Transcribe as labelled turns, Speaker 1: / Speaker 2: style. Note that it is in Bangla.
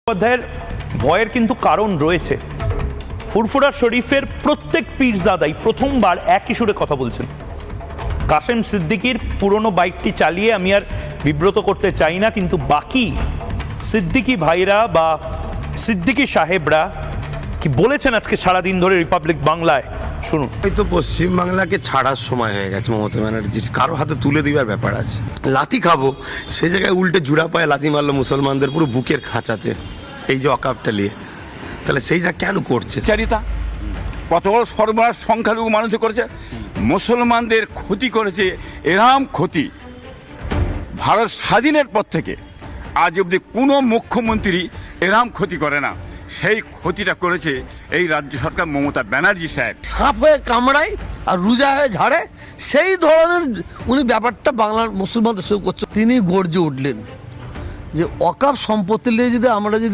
Speaker 1: অধ্যায়ের ভয়ের কিন্তু কারণ রয়েছে। ফুরফুরা শরীফের প্রত্যেক পীরজাদাই প্রথমবার একই সুরে কথা বলছেন। কাসেম সিদ্দিকীর পুরনো বাইকটি চালিয়ে আমি আর বিব্রত করতে চাই না, কিন্তু বাকি সিদ্দিকী ভাইরা বা সিদ্দিকী সাহেবরা কি বলেছেন আজকে সারাদিন ধরে রিপাবলিক বাংলায়, শুনুন।
Speaker 2: হয়তো পশ্চিমবাংলাকে ছাড়ার সময় হয়ে গেছে মমতা ব্যানার্জির, কারো হাতে তুলে দিবার ব্যাপার আছে। লাথি খাবো সে জায়গায় উল্টে জুড়া পায়ে লাথি মারলো মুসলমানদের পুরো বুকের খাঁচাতে, এই যে অকাপটা নিয়ে, তাহলে সেইটা কেন করছে?
Speaker 3: চারিতা কত বড় সর্বনাশ সংখ্যালঘু মানুষ করেছে, মুসলমানদের ক্ষতি করেছে। এরম ক্ষতি ভারত স্বাধীনের পর থেকে আজ অবধি কোনো মুখ্যমন্ত্রী এরম ক্ষতি করে না। সেই ক্ষতিটা করেছে এই রাজ্য সরকার, মমতা ব্যানার্জি সাহেব।
Speaker 4: সাপ হয়ে কামড়ায় আর রোজা হয়ে ঝাড়ে, সেই ধরনের উনি ব্যাপারটা বাংলার মুসলমানদের সঙ্গে করছে। তিনি গর্জে উঠলেন যে ওয়াকফ সম্পত্তি নিয়ে যদি আমরা যদি